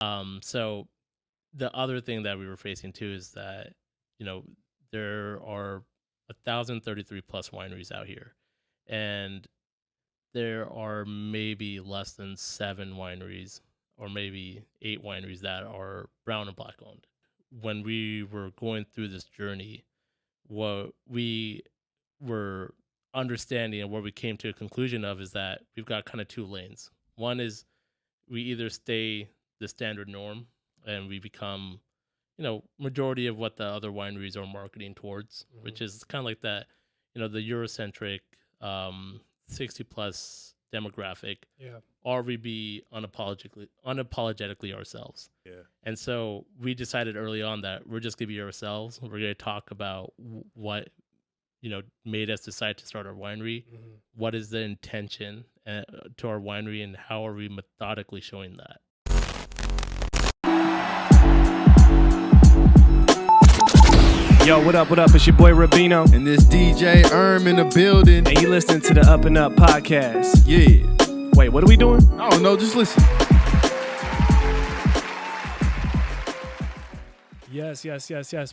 So the other thing that we were facing too is that, there are 1,033 plus wineries out here, and there are maybe less than 7 wineries or maybe 8 wineries that are brown and black owned. When we were going through this journey, what we were understanding and what we came to a conclusion of is that we've got kind of 2 lanes. One is we either stay the standard norm and we become, majority of what the other wineries are marketing towards, which is kind of like that, the Eurocentric 60 plus demographic, or we be unapologetically ourselves. Yeah. And so we decided early on that we're just going to be ourselves. We're going to talk about what, made us decide to start our winery. What is the intention to our winery, and how are we methodically showing that? Yo, what up, what up? It's your boy Rubino. And this DJ in the building. And you listening to the UpNUp Podcast. Yeah. Wait, what are we doing? I don't know, just listen. Yes.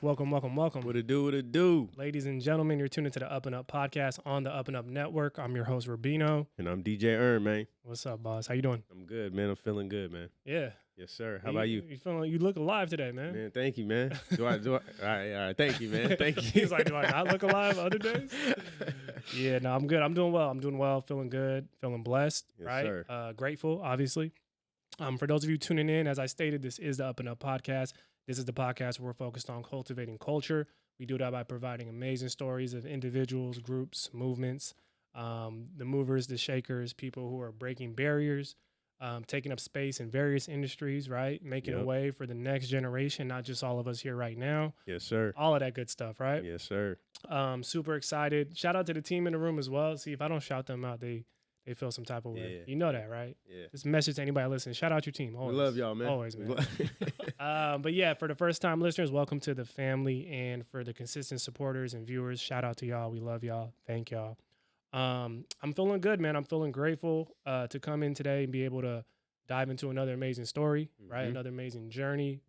Welcome. What it do? Ladies and gentlemen, you're tuning to the UpNUp Podcast on the UpNUp Network. I'm your host, Rubino. And I'm DJ man. What's up, boss? How you doing? I'm good, man. I'm feeling good, man. Yeah. Yes, sir. How about you? You look alive today, man. Man, thank you, man. Do I? All right. Thank you, man. Thank you. He's like, do I not look alive other days? Yeah, no, I'm good. I'm doing well. Feeling good. Feeling blessed, Yes, right? sir. Grateful, obviously. For those of you tuning in, as I stated, this is the UpNUp Podcast. This is the podcast where we're focused on cultivating culture. We do that by providing amazing stories of individuals, groups, movements, the movers, the shakers, people who are breaking barriers, taking up space in various industries, right? Making a way for the next generation, not just all of us here right now. Yes, sir. All of that good stuff, right? Yes, sir. Super excited. Shout out to the team in the room as well. See, if I don't shout them out, they feel some type of way. You know that, right? Yeah. Just message to anybody listening. Shout out your team. Always. We love y'all, man. Always, man. But yeah, for the first time listeners, welcome to the family. And for the consistent supporters and viewers, shout out to y'all. We love y'all. Thank y'all. I'm feeling good, man. I'm feeling grateful to come in today and be able to dive into another amazing story, right? Another amazing journey,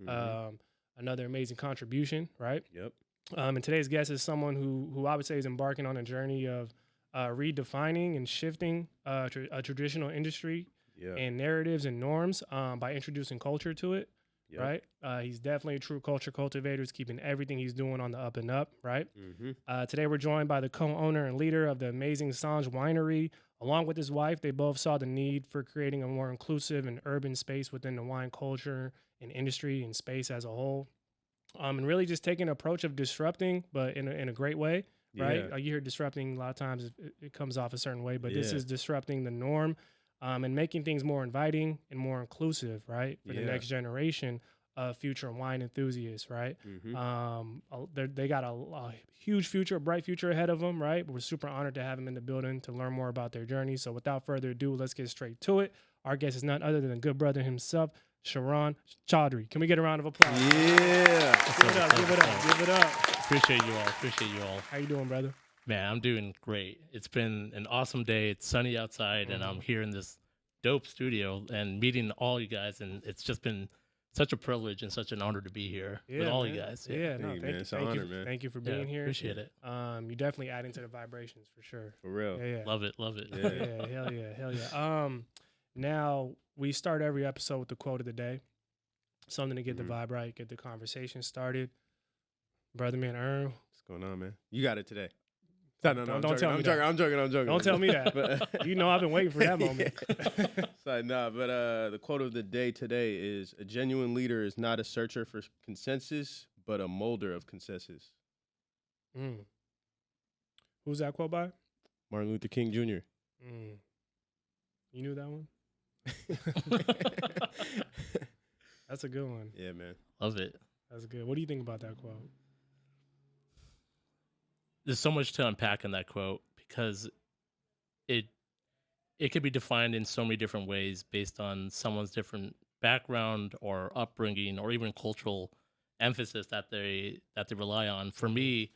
another amazing contribution, right? Yep. And today's guest is someone who I would say is embarking on a journey of redefining and shifting a traditional industry and narratives and norms by introducing culture to it, right? He's definitely a true culture cultivator. He's keeping everything he's doing on the up and up, right? Today we're joined by the co-owner and leader of the amazing Saanj Winery. Along with his wife, they both saw the need for creating a more inclusive and urban space within the wine culture and industry and space as a whole. And really just taking an approach of disrupting, but in a great way. Right? You hear disrupting a lot of times, it comes off a certain way, but this is disrupting the norm and making things more inviting and more inclusive, right? For the next generation of future wine enthusiasts, right? They got a huge future, a bright future ahead of them, right? We're super honored to have them in the building to learn more about their journey. So without further ado, let's get straight to it. Our guest is none other than the good brother himself, Shahron Chaudhry. Can we get a round of applause? Yeah. Give it up. Appreciate you all. How you doing, brother? Man, I'm doing great. It's been an awesome day. It's sunny outside, and I'm here in this dope studio and meeting all you guys, and it's just been such a privilege and such an honor to be here with all you guys. Thank you, man. Thank you for being here. Appreciate it. You definitely adding to the vibrations for sure. For real. Yeah. Love it. Hell yeah. Now we start every episode with the quote of the day, something to get the vibe right, get the conversation started. Brother man, what's going on, man? You got it today. No, don't tell me that. I'm joking. Don't tell me that. But I've been waiting for that moment. The quote of the day today is: a genuine leader is not a searcher for consensus, but a molder of consensus. Who's that quote by? Martin Luther King Jr. You knew that one? That's a good one. Yeah, man. Love it. That's good. What do you think about that quote? There's so much to unpack in that quote because it could be defined in so many different ways based on someone's different background or upbringing or even cultural emphasis that they rely on. For me,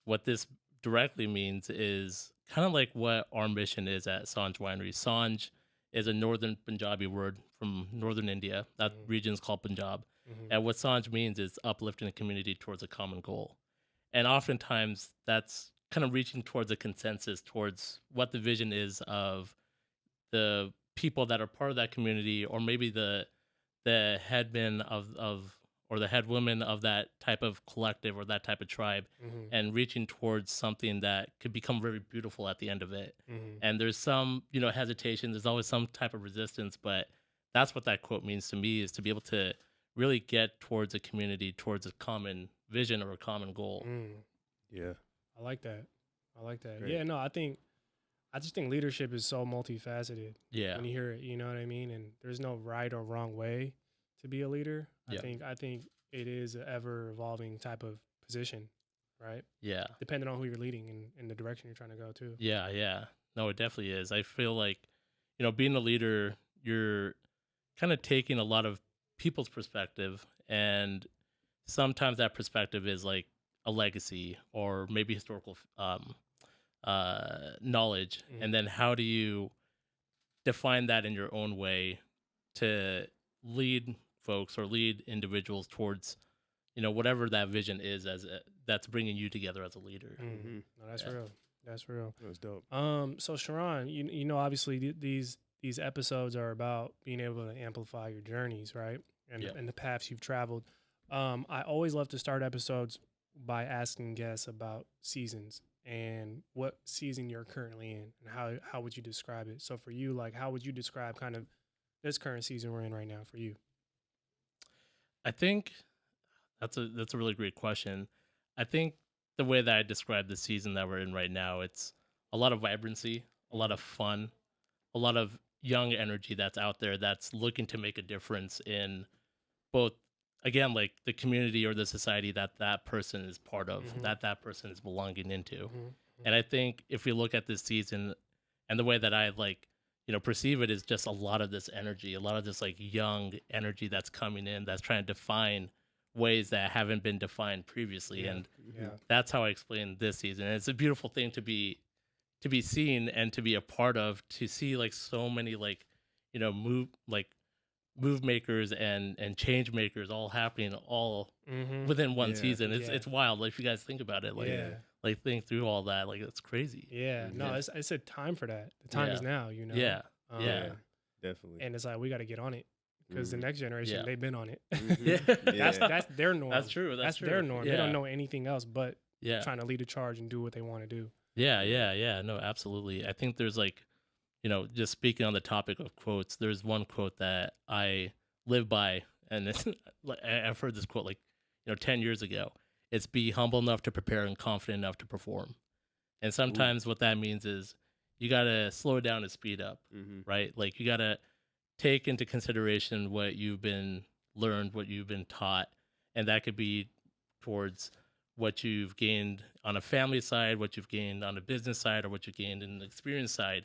what this directly means is kind of like what our mission is at Saanj Winery. Saanj is a northern Punjabi word from northern India. That region is called Punjab. And what Sanj means is uplifting a community towards a common goal. And oftentimes that's kind of reaching towards a consensus towards what the vision is of the people that are part of that community, or maybe the headman of or the head woman of that type of collective or that type of tribe, and reaching towards something that could become very beautiful at the end of it. And there's some, hesitation. There's always some type of resistance, but that's what that quote means to me, is to be able to really get towards a community, towards a common vision or a common goal. Yeah. I like that. Great. Yeah, no, I just think leadership is so multifaceted. Yeah. When you hear it, you know what I mean? And there's no right or wrong way to be a leader. Yeah. I think it is an ever evolving type of position, right? Yeah. Depending on who you're leading and the direction you're trying to go to. Yeah, yeah. No, it definitely is. I feel like, being a leader, you're kind of taking a lot of people's perspective, and sometimes that perspective is like a legacy or maybe historical knowledge. And then how do you define that in your own way to lead folks or lead individuals towards, whatever that vision is that's bringing you together as a leader. No, that's real. That's real. That's dope. So Shahron, obviously these episodes are about being able to amplify your journeys, right? And the paths you've traveled. I always love to start episodes by asking guests about seasons and what season you're currently in, and how would you describe it? So for you, like, how would you describe kind of this current season we're in right now for you? I think that's a really great question. I think the way that I describe the season that we're in right now, it's a lot of vibrancy, a lot of fun, a lot of young energy that's out there that's looking to make a difference in both, again, like the community or the society that person is part of, that person is belonging into. And I think if we look at this season and the way that I perceive it, is just a lot of this energy, a lot of this like young energy that's coming in, that's trying to define ways that haven't been defined previously. And that's how I explain this season. And it's a beautiful thing to be seen and to be a part of, to see like so many move makers and change makers all happening all within one season. It's wild. Like, if you guys think about it, like think through all that, like, it's crazy. It's a time for that. The time is now, yeah Definitely. And it's like, we got to get on it, because the next generation, they've been on it. That's their norm. That's true. That's their norm. They don't know anything else but trying to lead a charge and do what they want to do. No, absolutely. I think there's just speaking on the topic of quotes, there's one quote that I live by, and it's I've heard this quote 10 years ago. It's be humble enough to prepare and confident enough to perform. And sometimes what that means is you got to slow down and speed up, right? Like, you got to take into consideration what you've been learned, what you've been taught. And that could be towards what you've gained on a family side, what you've gained on a business side, or what you gained in the experience side,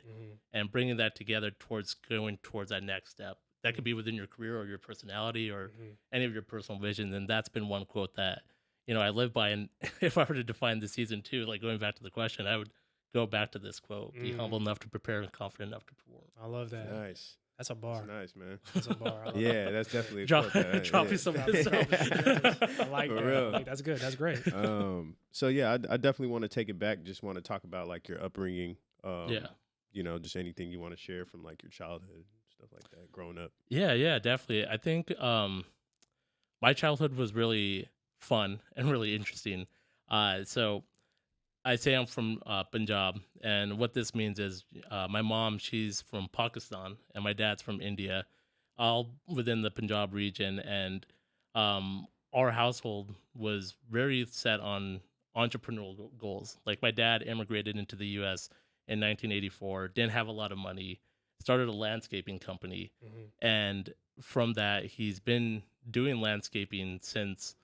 and bringing that together towards going towards that next step. That could be within your career or your personality or any of your personal vision. And that's been one quote that, I live by. And if I were to define the season too, like going back to the question, I would go back to this quote: be humble enough to prepare and confident enough to perform. I love that. Nice. That's a bar. That's nice, man. That's a bar. Yeah, that's definitely a Drop, quote. dropping some of this out. I like For that. real. Like, that's good. That's great. So yeah, I definitely want to take it back. Just want to talk about like your upbringing. Just anything you want to share from like your childhood, stuff like that, growing up. Yeah, definitely. I think my childhood was really fun and really interesting. So I say I'm from Punjab, and what this means is my mom, she's from Pakistan, and my dad's from India, all within the Punjab region. And our household was very set on entrepreneurial goals. Like, my dad immigrated into the U.S. in 1984, didn't have a lot of money, started a landscaping company, and from that, he's been doing landscaping since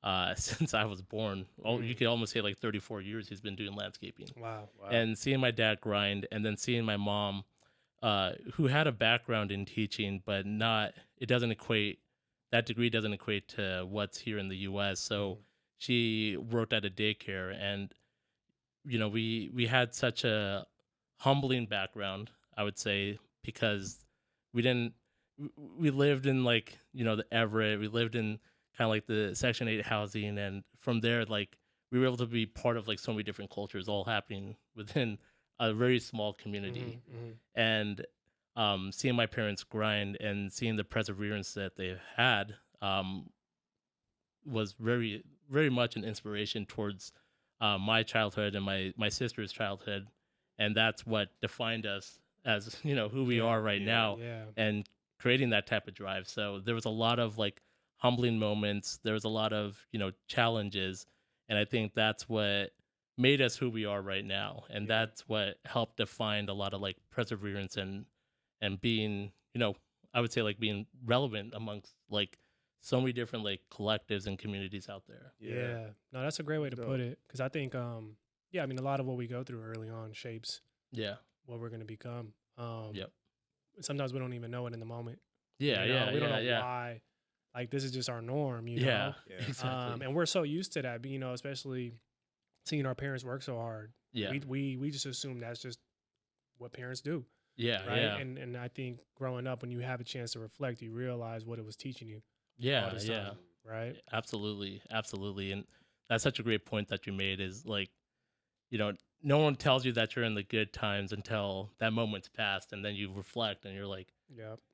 I was born. You could almost say like 34 years he's been doing landscaping. Wow. And seeing my dad grind, and then seeing my mom, who had a background in teaching, but that degree doesn't equate to what's here in the U.S. So she worked at a daycare, and we had such a humbling background, I would say, because we lived in like, the Everett, we lived in kind of like the Section 8 housing. And from there, like we were able to be part of like so many different cultures all happening within a very small community. And seeing my parents grind and seeing the perseverance that they've had was very, very much an inspiration towards my childhood and my sister's childhood. And that's what defined us as, who we are right now, and creating that type of drive. So there was a lot of like humbling moments. There was a lot of, challenges. And I think that's what made us who we are right now. And that's what helped define a lot of like perseverance and being, I would say like being relevant amongst like so many different like collectives and communities out there. Yeah. No, that's a great way to put it. Cause I think, a lot of what we go through early on shapes what we're going to become. Sometimes we don't even know it in the moment. We don't know why. Like this is just our norm, you know? Exactly. And we're so used to that, especially seeing our parents work so hard. We just assume that's just what parents do. Right. And I think growing up, when you have a chance to reflect, you realize what it was teaching you. All this time, right. Absolutely. And that's such a great point that you made, is like, no one tells you that you're in the good times until that moment's passed, and then you reflect and you're like,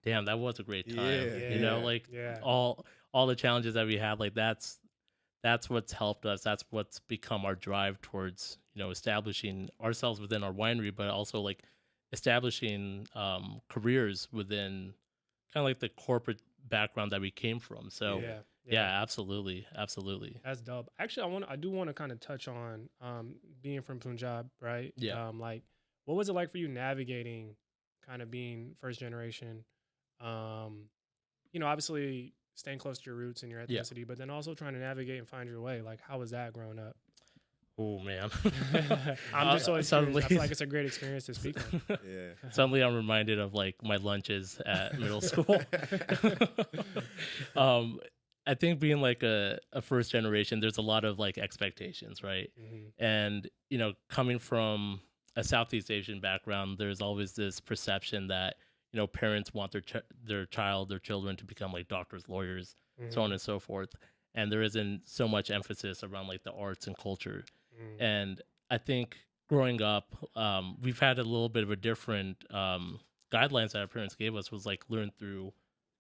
damn, that was a great time. All the challenges that we had, like that's what's helped us. That's what's become our drive towards, establishing ourselves within our winery, but also like establishing careers within kind of like the corporate background that we came from. So absolutely. That's dope. Actually, I do want to kind of touch on being from Punjab, right? Like, what was it like for you navigating kind of being first generation? Obviously staying close to your roots and your ethnicity, but then also trying to navigate and find your way. Like, how was that growing up? Oh man, I'm just so excited. I feel like it's a great experience to speak on. Suddenly I'm reminded of like my lunches at middle school. I think being like a first generation, there's a lot of like expectations, right? And coming from a Southeast Asian background, there's always this perception that parents want their children to become like doctors, lawyers, so on and so forth. And there isn't so much emphasis around like the arts and culture. And I think growing up, we've had a little bit of a different guidelines that our parents gave us, was like learn through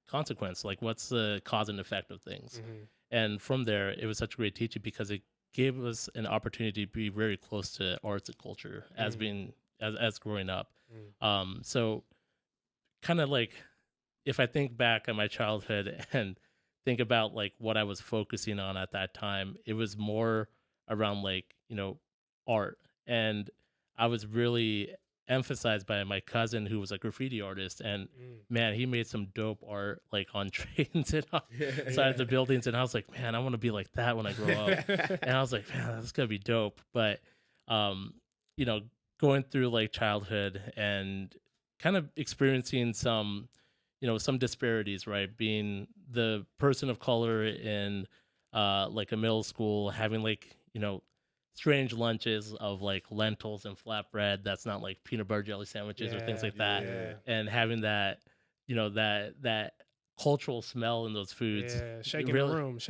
consequence, like what's the cause and effect of things. And from there, it was such a great teaching, because it gave us an opportunity to be very close to arts and culture as growing up. So kind of like, if I think back at my childhood and think about like what I was focusing on at that time, it was more around like, art. And I was really emphasized by my cousin, who was a graffiti artist, and man, he made some dope art like on trains and on sides of buildings. And I was like, man, I want to be like that when I grow up. And I was like, man, that's gonna be dope. But going through like childhood and kind of experiencing some disparities, right? Being the person of color in like a middle school, having like, strange lunches of like lentils and flatbread that's not like peanut butter jelly sandwiches or things like that. And having that, that cultural smell in those foods. Shaking the room. It's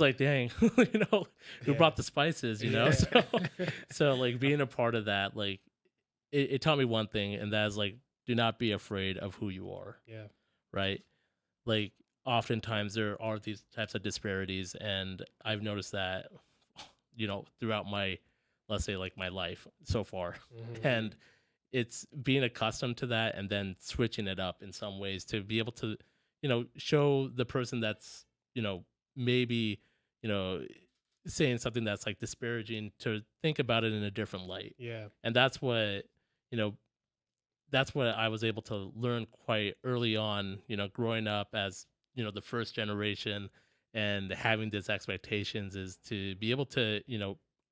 like, dang, who brought the spices, So like being a part of that, like it taught me one thing, and that is like, do not be afraid of who you are. Right. Like oftentimes there are these types of disparities, and I've noticed that, throughout my, let's say like my life so far. And it's being accustomed to that and then switching it up in some ways to be able to, show the person that's, maybe, saying something that's like disparaging, to think about it in a different light. And that's what, that's what I was able to learn quite early on, growing up as, the first generation, and having these expectations, is to be able to,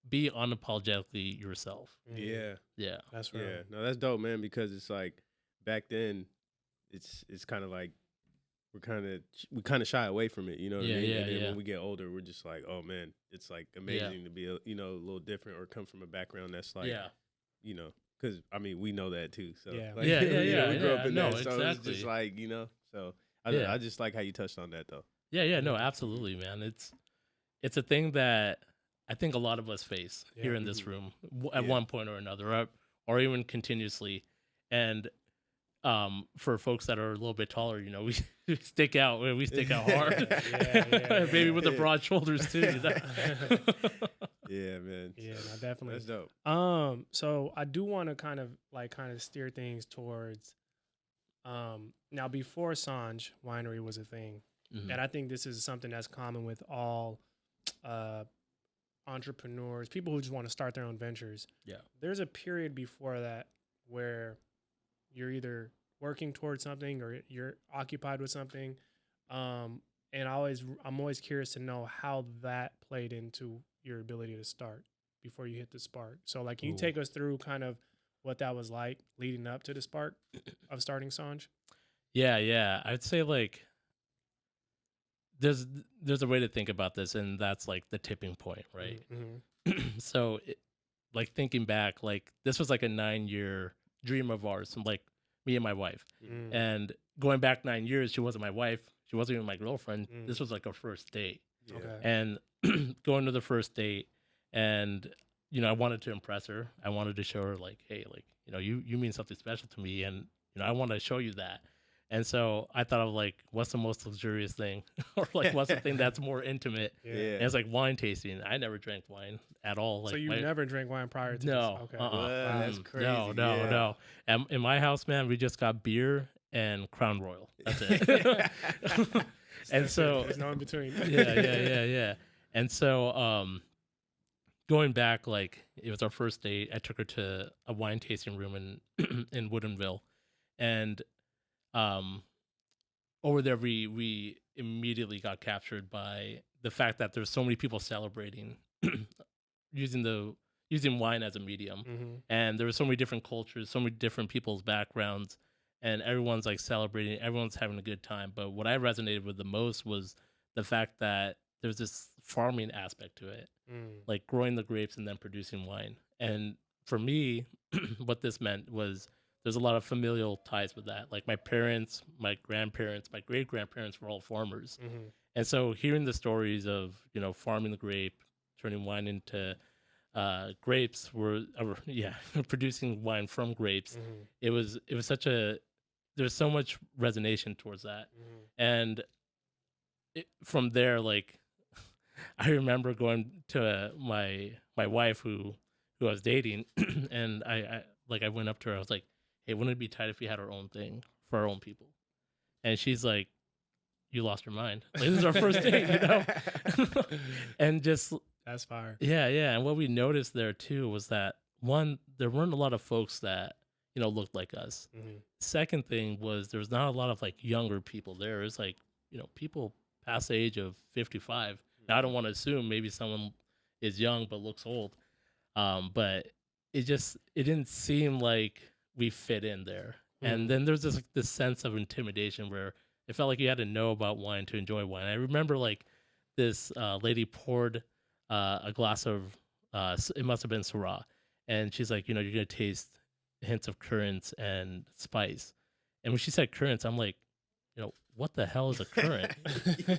be unapologetically yourself. That's right. No, that's dope, man, because it's like back then it's kind of like we kind of shy away from it, you know what I mean? And then when we get older, we're just like, oh man, it's like amazing to be a little different, or come from a background that's like because I mean we know that too. So Yeah. Yeah, we grew up in no, that, so it's exactly. just like So Yeah. I just like how you touched on that though. Yeah, no, absolutely, man. It's a thing that I think a lot of us face here in this room at one point or another, or even continuously. And for folks that are a little bit taller, we stick out. We stick out hard. Maybe with the broad shoulders too. Yeah, man. Yeah, no, definitely. That's dope. So I do want to kind of steer things towards now before Saanj Winery was a thing. Mm-hmm. And I think this is something that's common with all entrepreneurs, people who just want to start their own ventures. Yeah. There's a period before that where you're either working towards something or you're occupied with something. And I'm always curious to know how that played into your ability to start before you hit the spark. So like, can you take us through kind of what that was like leading up to the spark of starting Saanj? Yeah. I'd say like there's a way to think about this, and that's like the tipping point, right? Mm-hmm. So like thinking back, like this was like a 9-year dream of ours, like me and my wife. Mm. And going back 9 years, she wasn't my wife. She wasn't even my girlfriend. This was like our first date. Okay. And going to the first date, and I wanted to impress her. I wanted to show her like, hey, like, you mean something special to me, and I want to show you that. And so I thought of like, what's the most luxurious thing, or like, what's the thing that's more intimate? Yeah. And it's like wine tasting. I never drank wine at all. Like, so you never drank wine prior to no, this? Okay. That's crazy. No. In my house, man, we just got beer and Crown Royal. That's it. And so there's no in between. yeah. And so going back, like it was our first date. I took her to a wine tasting room in Woodinville, and over there we immediately got captured by the fact that there's so many people celebrating using wine as a medium. Mm-hmm. And there were so many different cultures, so many different people's backgrounds, and everyone's like celebrating, everyone's having a good time. But what I resonated with the most was the fact that there's this farming aspect to it, like growing the grapes and then producing wine. And for me, what this meant was there's a lot of familial ties with that. Like my parents, my grandparents, my great grandparents were all farmers. Mm-hmm. And so hearing the stories of, farming the grape, turning wine into grapes, producing wine from grapes. Mm-hmm. It was there's so much resonation towards that. Mm-hmm. And from there, like I remember going to my wife who I was dating, and I went up to her. I was like, hey, wouldn't it be tight if we had our own thing for our own people? And she's like, you lost your mind. Like, this is our first date, And just that's fire. Yeah. And what we noticed there too was that one, there weren't a lot of folks that looked like us. Mm-hmm. Second thing was there was not a lot of like younger people there. It was like people past the age of 55. Now, I don't want to assume maybe someone is young but looks old, but it didn't seem like we fit in there. Mm-hmm. And then there's this sense of intimidation where it felt like you had to know about wine to enjoy wine. I remember like this lady poured a glass of, it must have been Syrah. And she's like, you're going to taste hints of currants and spice. And when she said currants, I'm like, what the hell is a currant?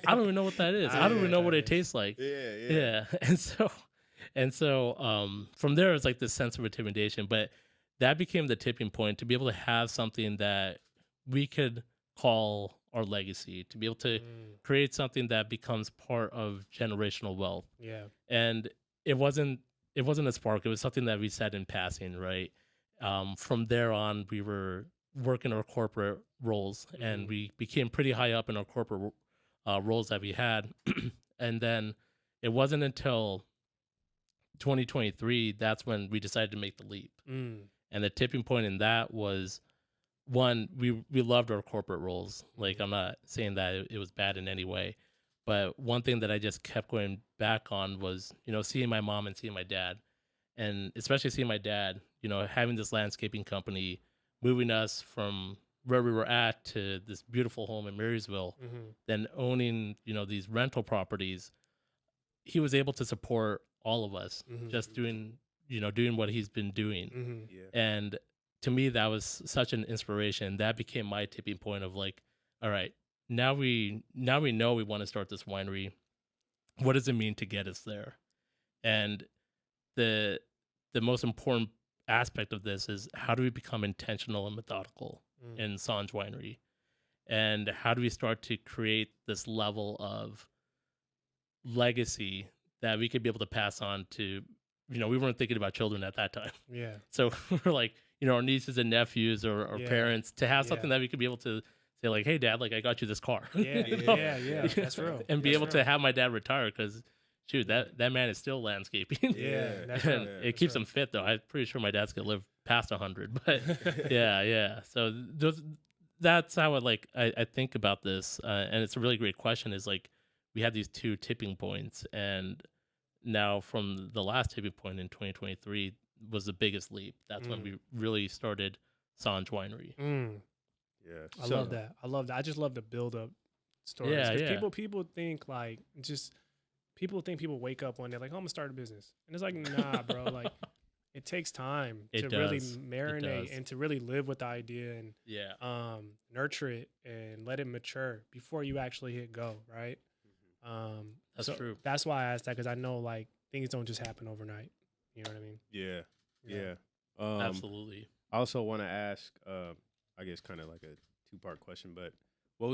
I don't even know what that is. I don't even know what it tastes like. Yeah. And so from there, it's like this sense of intimidation. But that became the tipping point to be able to have something that we could call our legacy, to be able to create something that becomes part of generational wealth. Yeah. And it wasn't a spark. It was something that we said in passing, right? From there on, we were working our corporate roles, and we became pretty high up in our corporate roles that we had. And then it wasn't until 2023 that's when we decided to make the leap. And the tipping point in that was, one, we loved our corporate roles. Like, I'm not saying that it was bad in any way, but one thing that I just kept going back on was, seeing my mom and seeing my dad, and especially seeing my dad, having this landscaping company, moving us from where we were at to this beautiful home in Marysville, then owning, these rental properties. He was able to support all of us just doing, doing what he's been doing. Mm-hmm. Yeah. And to me, that was such an inspiration. That became my tipping point of like, all right, now we know we want to start this winery. What does it mean to get us there? And the most important aspect of this is, how do we become intentional and methodical in Saanj Winery? And how do we start to create this level of legacy that we could be able to pass on to, we weren't thinking about children at that time. Yeah. So we're like, our nieces and nephews or parents, to have something that we could be able to say like, hey, Dad, like I got you this car. Yeah. Yeah. That's real. And be able to have my dad retire, because shoot, that man is still landscaping. Yeah. That's And right. it keeps him fit though. I'm pretty sure my dad's gonna live past 100. But yeah. So that's how I think about this. And it's a really great question, is like, we had these two tipping points, and now from the last tipping point in 2023 was the biggest leap. That's when we really started Saanj Winery. Yeah. I love that. I just love the build up stories. Yeah. People think like, people wake up one day like, oh, I'm gonna start a business. And it's like, nah, bro, like it takes time really marinate and to really live with the idea and nurture it and let it mature before you actually hit go, right? That's true. That's why I asked that, because I know like things don't just happen overnight. You know what I mean? Yeah. Absolutely. I also want to ask, I guess kind of like a two-part question, but what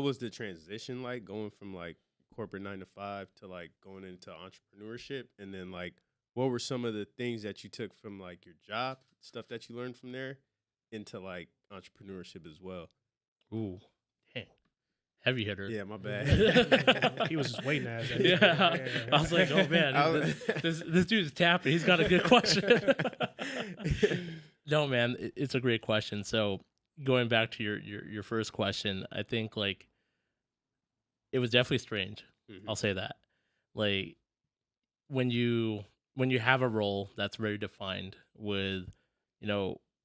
was the transition like going from like corporate 9 to 5 to like going into entrepreneurship? And then like, what were some of the things that you took from like your job, stuff that you learned from there, into like entrepreneurship as well? Ooh, dang. Heavy hitter. Yeah, my bad. He was just waiting to ask that. Yeah. I was like, oh man, this dude's tapping. He's got a good question. No, man, it's a great question. So going back to your first question, I think like it was definitely strange. I'll say that. Like when you have a role that's very defined with,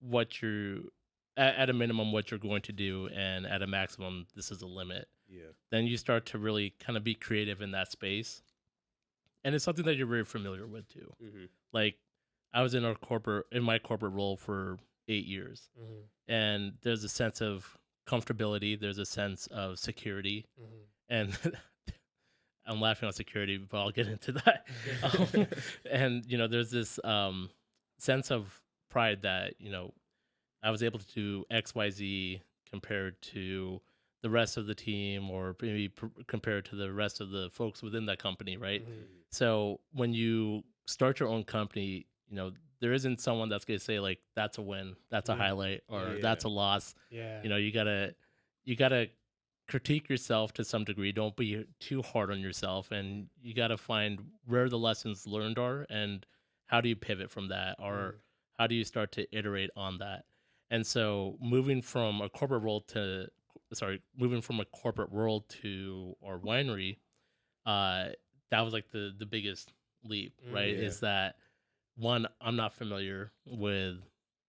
what you're at a minimum, what you're going to do, and at a maximum, this is a limit. Yeah. Then you start to really kind of be creative in that space. And it's something that you're very familiar with too. Like I was in my corporate role for 8 years. And there's a sense of comfortability. There's a sense of security. And I'm laughing on security, but I'll get into that. And, there's this sense of pride that, I was able to do X, Y, Z compared to the rest of the team, or maybe compared to the rest of the folks within that company, right? So when you start your own company, there isn't someone that's going to say like, that's a win, that's a highlight, or that's a loss. Yeah. You gotta critique yourself to some degree. Don't be too hard on yourself, and you gotta find where the lessons learned are, and how do you pivot from that, or how do you start to iterate on that. And so moving from a corporate world to our winery, that was like the biggest leap, right? Is that, one, I'm not familiar with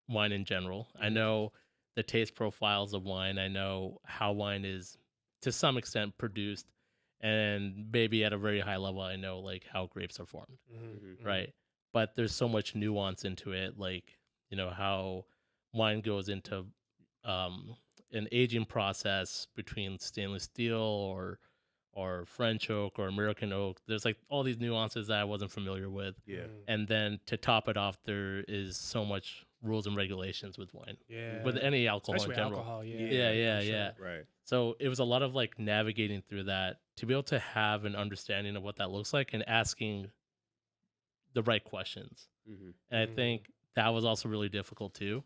wine in general. I know the taste profiles of wine. I know how wine is to some extent produced, and maybe at a very high level, I know like how grapes are formed, right? But there's so much nuance into it, like, how wine goes into an aging process between stainless steel or French oak or American oak. There's like all these nuances that I wasn't familiar with. Yeah. And then to top it off, there is so much rules and regulations with wine. Yeah. With any alcohol Especially in general. alcohol, Yeah. Right. So it was a lot of like navigating through that to be able to have an understanding of what that looks like and asking the right questions. And I think that was also really difficult too.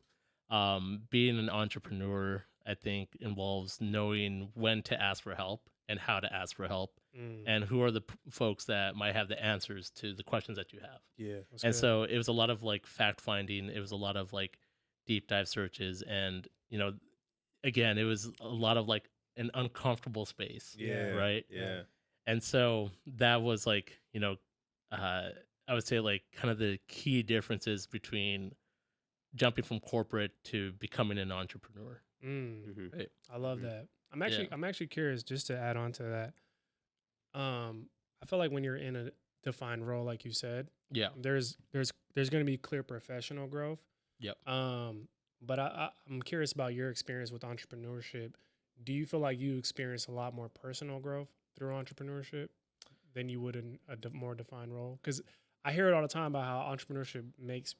Being an entrepreneur, I think, involves knowing when to ask for help and how to ask for help, and who are the folks that might have the answers to the questions that you have. Yeah. And so it was a lot of like fact finding. It was a lot of like deep dive searches, and again, it was a lot of like an uncomfortable space. Yeah. Right. Yeah. And so that was like, I would say like kind of the key differences between jumping from corporate to becoming an entrepreneur. Right? I love that. I'm actually curious, just to add on to that. I feel like when you're in defined role, like you said. Yeah. There's going to be clear professional growth. Yep. But I'm curious about your experience with entrepreneurship. Do you feel like you experience a lot more personal growth through entrepreneurship than you would in a more defined role? Because I hear it all the time about how entrepreneurship makes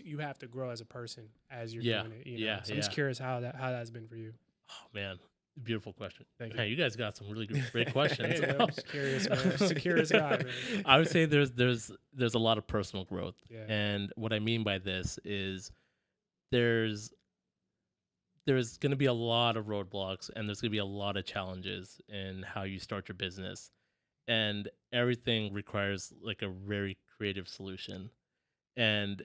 you have to grow as a person as you're doing it. You know? So I'm just curious how that's been for you. Oh man, beautiful question. Thank you. Man, you guys got some really great questions. Hey, man, I'm just curious, man. I'm just a curious guy, man. I would say there's a lot of personal growth, Yeah. and what I mean by this is there's going to be a lot of roadblocks, and there's going to be a lot of challenges in how you start your business, and everything requires like a very creative solution. And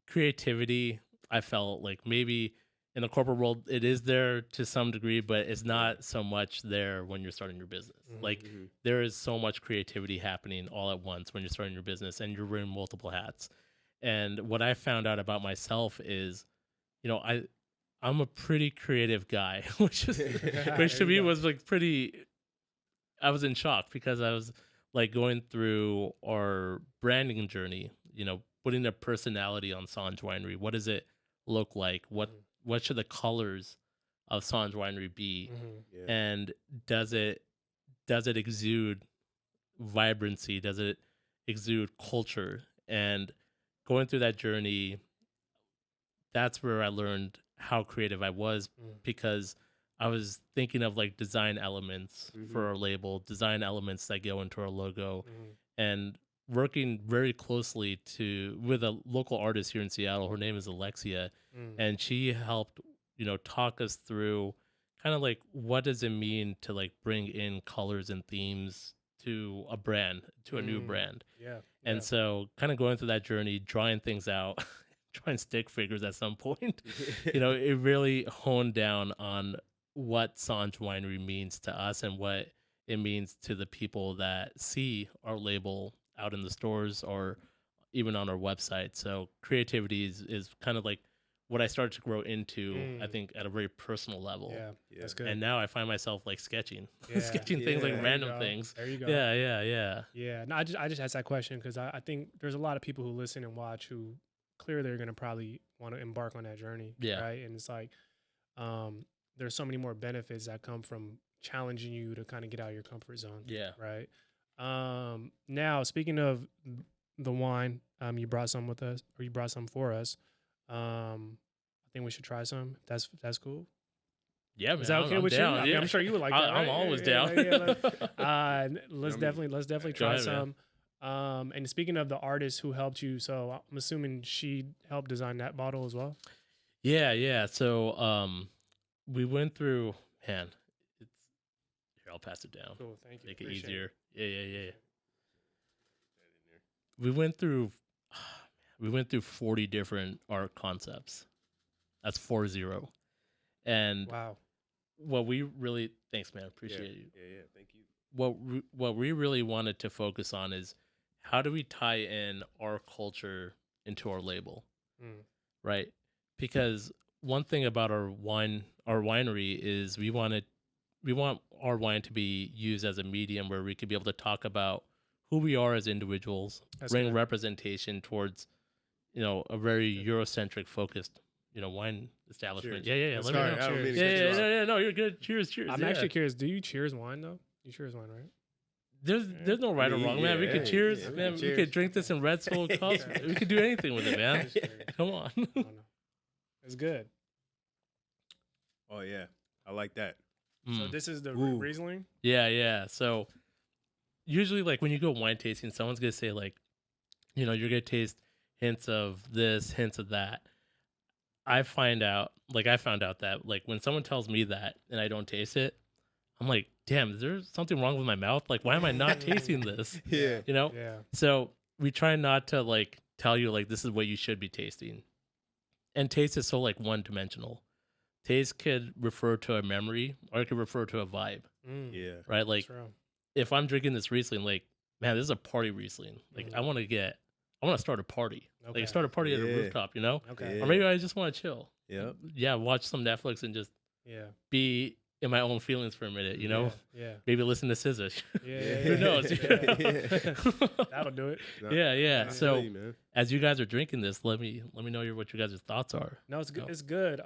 creativity, I felt like maybe in the corporate world it is there to some degree, but it's not so much there when you're starting your business. Like there is so much creativity happening all at once when you're starting your business and you're wearing multiple hats. And what I found out about myself is, you know, I'm a pretty creative guy, which to me was like I was in shock because I was like going through our branding journey, you know, putting a personality on Saanj Winery. What does it look like? What should the colors of Saanj Winery be? And does it exude vibrancy? Does it exude culture? And going through that journey, that's where I learned how creative I was, because I was thinking of like design elements for our label, design elements that go into our logo, and working very closely with a local artist here in Seattle. Her name is Alexia, and she helped, you know, talk us through kind of like what does it mean to like bring in colors and themes to a brand, to a new brand. And so kind of going through that journey, drawing things out, trying stick figures at some point, you know, it really honed down on what Saanj Winery means to us and what it means to the people that see our label out in the stores or even on our website. So creativity is kind of like what I started to grow into, I think, at a very personal level. Yeah, that's good. And now I find myself like sketching things, like random things. There you go. Yeah. No, I just asked that question because I think there's a lot of people who listen and watch who clearly they're going to probably want to embark on that journey. Yeah. Right. And it's like, there's so many more benefits that come from challenging you to kind of get out of your comfort zone. Yeah. Right. Now, speaking of the wine, you brought some with us, or you brought some for us. I think we should try some. If that's cool. Yeah, man. Is that okay I'm with down, you? I mean, I'm sure you would like that. I'm right? always down. Let's definitely try ahead, some. And speaking of the artist who helped you, so I'm assuming she helped design that bottle as well. Yeah. So we went through. Man, here, I'll pass it down. Cool, thank you. Make it Appreciate easier. Yeah. We went through 40 different art concepts. That's 40. And wow. What we really, thanks, man. Appreciate you. Yeah. Thank you. What we really wanted to focus on is how do we tie in our culture into our label, right? Because one thing about our winery is we want our wine to be used as a medium where we could be able to talk about who we are as individuals, bring representation towards, you know, a very Eurocentric focused, you know, wine establishment. Cheers. Yeah. Let me know. Yeah. No, you're good. Cheers. I'm actually curious. Do you cheers wine though? You cheers wine, right? There's no right or wrong, man. We could cheers, man. We could drink this in Red Skull cups. We could do anything with it, man. Come on. It's good. Oh yeah, I like that. So this is the Riesling? Yeah. So usually, like when you go wine tasting, someone's gonna say like, you know, you're gonna taste hints of this, hints of that. I found out that like when someone tells me that and I don't taste it, I'm like, damn, is there something wrong with my mouth? Like, why am I not tasting this? Yeah. You know? Yeah. So we try not to like tell you like this is what you should be tasting. And taste is so like one dimensional. Taste could refer to a memory or it could refer to a vibe. Yeah. Right? Like if I'm drinking this Riesling, like, man, this is a party Riesling. Like I want to start a party. Okay. Like start a party at a rooftop, you know? Okay. Or maybe I just want to chill. Yep. Yeah, watch some Netflix and just be in my own feelings for a minute, you know? Yeah. Maybe listen to SZA. Yeah. Who knows? That'll do it. Yeah. I So feel you, man. as you guys are drinking this, let me know what you guys' thoughts are. No, it's good. No. It's good.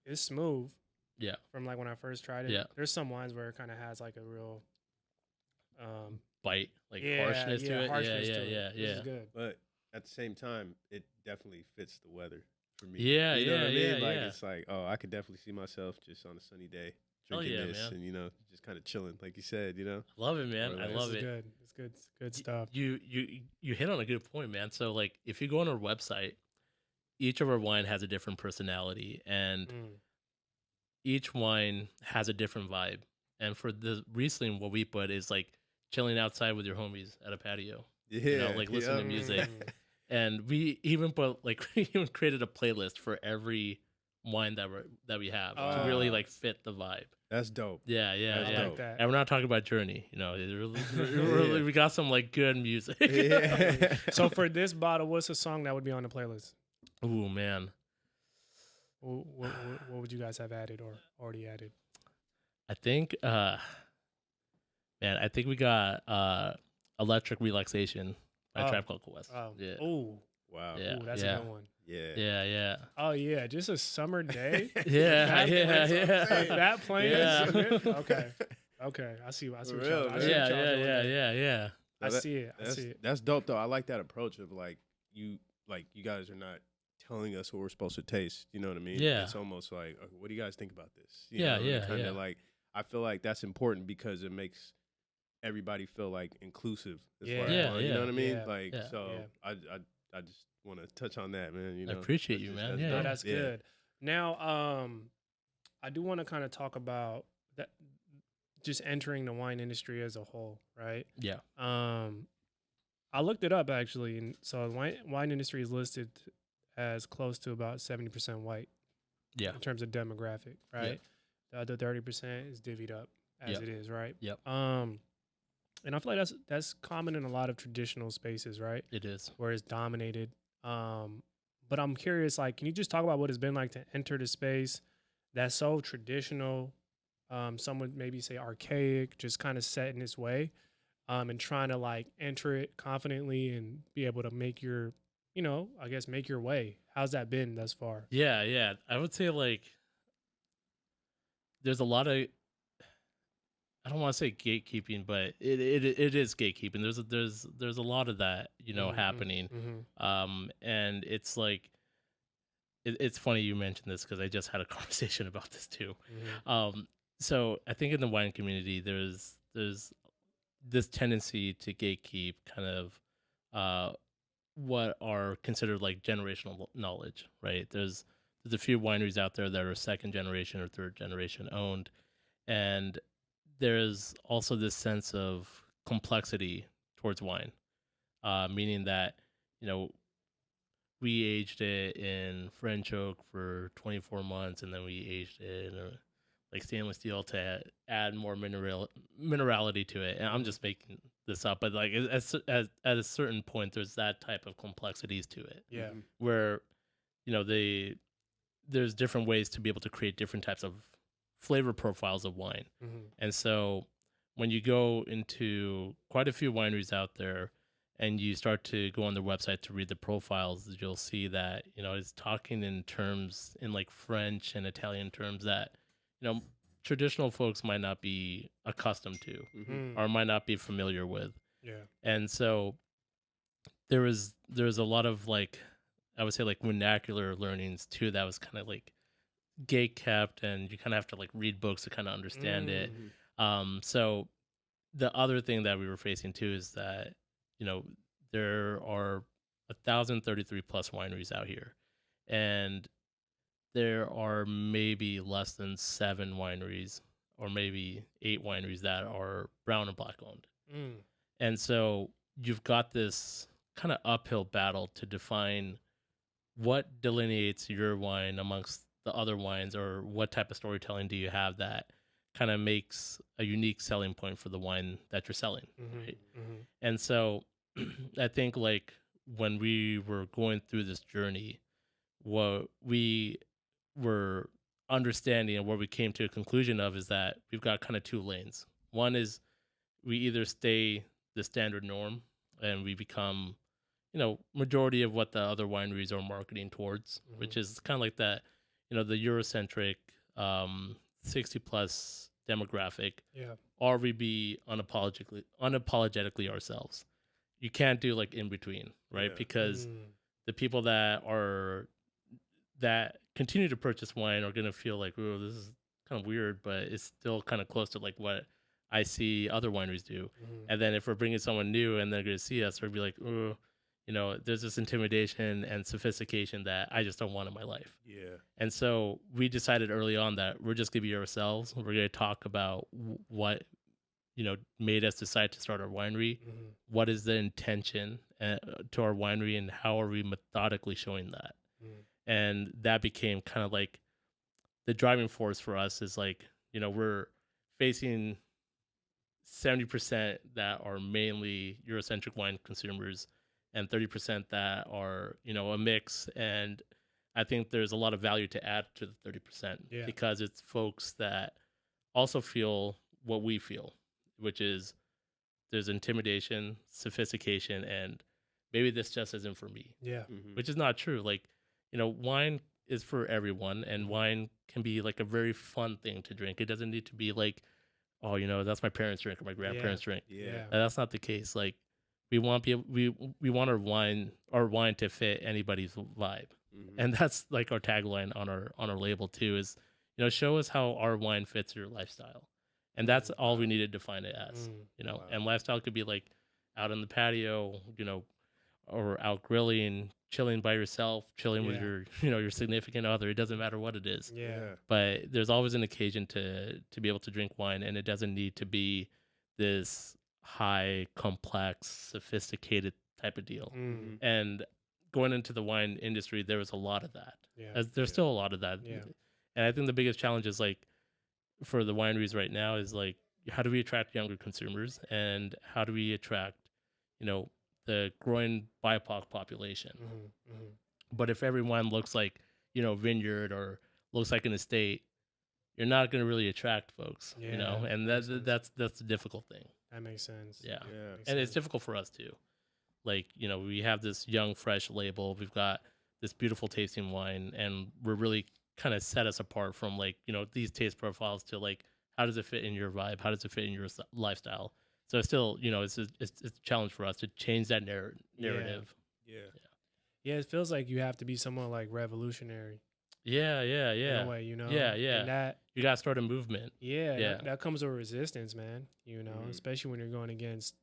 It's smooth. Yeah. From like when I first tried it. Yeah. There's some wines where it kind of has like a real bite, like harshness to it. Yeah. This is good. But at the same time, it definitely fits the weather for me. Yeah, you know what I mean? Like yeah. it's like, oh, I could definitely see myself just on a sunny day Hell drinking yeah, this, man. and just kind of chilling, like you said, Love it, man. Or I like- love It's it. good. It's good. It's good stuff. You hit on a good point, man. So like if you go on our website, each of our wine has a different personality and each wine has a different vibe. And for the Riesling, what we put is like chilling outside with your homies at a patio. Yeah, like listen to music. And we even put like we even created a playlist for every wine that we have to really like fit the vibe. That's dope. Yeah. I like that. And we're not talking about Journey, really, we got some like good music. Yeah. So for this bottle, what's a song that would be on the playlist? Ooh, man. What would you guys have added or already added? I think I think we got Electric Relaxation by Tribe Called Quest. Oh. Yeah. Ooh. Wow. Yeah. Ooh, that's a good one. Yeah. Yeah. Oh yeah, just a summer day. Yeah. Like that playing. Yeah. Okay. I see. I see. For What real, y'all, I man. see what y'all doing there. Yeah. I see it. I That's, see it. that's dope though. I like that approach of like you guys are not telling us what we're supposed to taste. You know what I mean? Yeah. It's almost like, okay, what do you guys think about this? Yeah. Kind of like, I feel like that's important because it makes everybody feel like inclusive. As far as Yeah, wine, You know what I mean? yeah, Like, yeah. so I just want to touch on that, man. I appreciate you, man. Yeah. No, dope. that's good. Now, I do want to kind of talk about that, just entering the wine industry as a whole, right? Yeah. I looked it up actually, and so the wine industry is listed as close to about 70% white. Yeah. In terms of demographic, right? The other 30% is divvied up as Yep. it is, right? Yep. And I feel like that's common in a lot of traditional spaces, right? It is. Where it's dominated. But I'm curious, like, can you just talk about what it's been like to enter the space that's so traditional? Some would maybe say archaic, just kind of set in its way, and trying to like enter it confidently and be able to make your, I guess make your way. How's that been thus far? Yeah. I would say like there's a lot of, I don't want to say gatekeeping, but it is gatekeeping. There's a lot of that, happening. And it's like it's funny you mentioned this because I just had a conversation about this too. So I think in the wine community there's this tendency to gatekeep kind of what are considered like generational knowledge, right? There's a few wineries out there that are second generation or third generation owned, and there's also this sense of complexity towards wine, meaning that, we aged it in French oak for 24 months, and then we aged it in like stainless steel to add more minerality to it. And I'm just making this up, but like at a certain point, there's that type of complexities to it. Yeah. Where, there's different ways to be able to create different types of flavor profiles of wine. And so when you go into quite a few wineries out there and you start to go on their website to read the profiles, you'll see that, it's talking in terms in like French and Italian terms that, traditional folks might not be accustomed to or might not be familiar with. Yeah. And so there's a lot of like, I would say like vernacular learnings too, that was kind of like gate kept, and you kind of have to like read books to kind of understand it. So the other thing that we were facing too is that, there are 1,033 plus wineries out here, and there are maybe less than 7 wineries or maybe 8 wineries that are brown and black owned. And so you've got this kind of uphill battle to define what delineates your wine amongst the other wines, or what type of storytelling do you have that kind of makes a unique selling point for the wine that you're selling. Right? And so I think like when we were going through this journey, what we were understanding and where we came to a conclusion of is that we've got kind of two lanes. One is we either stay the standard norm and we become, majority of what the other wineries are marketing towards, which is kind of like that, the Eurocentric 60 plus demographic, or we be unapologetically ourselves. You can't do like in between, right? Because the people that continue to purchase wine are going to feel like, oh, this is kind of weird, but it's still kind of close to like what I see other wineries do. And then if we're bringing someone new and they're going to see us, they'll be like, oh, there's this intimidation and sophistication that I just don't want in my life. Yeah. And so we decided early on that we're just going to be ourselves. We're going to talk about what, made us decide to start our winery. What is the intention to our winery and how are we methodically showing that? And that became kind of like the driving force for us is like, we're facing 70% that are mainly Eurocentric wine consumers and 30% that are, a mix. And I think there's a lot of value to add to the 30% because it's folks that also feel what we feel, which is there's intimidation, sophistication, and maybe this just isn't for me. Yeah. Which is not true. Like, wine is for everyone and wine can be like a very fun thing to drink. It doesn't need to be like, oh, that's my parents' drink or my grandparents' drink. Yeah. And that's not the case. Like we want our wine to fit anybody's vibe. And that's like our tagline on our label too is, show us how our wine fits your lifestyle. And that's all we need to define it as, Wow. And lifestyle could be like out on the patio, or out grilling, chilling by yourself, chilling with your, your significant other. It doesn't matter what it is. Yeah. But there's always an occasion to be able to drink wine, and it doesn't need to be this high, complex, sophisticated type of deal. And going into the wine industry, there was a lot of that. Yeah. There's still a lot of that. Yeah. And I think the biggest challenge is like for the wineries right now is like, how do we attract younger consumers and how do we attract, the growing BIPOC population? But if every wine looks like, vineyard or looks like an estate, you're not going to really attract folks, and that's the difficult thing. That makes sense. Yeah. And it's difficult for us too. Like, we have this young, fresh label. We've got this beautiful tasting wine, and we're really kind of set us apart from like, these taste profiles to like, how does it fit in your vibe? How does it fit in your lifestyle? So it's still, it's a challenge for us to change that narrative. Yeah, it feels like you have to be somewhat like revolutionary. Yeah. In a way, Yeah. And that, you got to start a movement. Yeah. That comes with resistance, man, especially when you're going against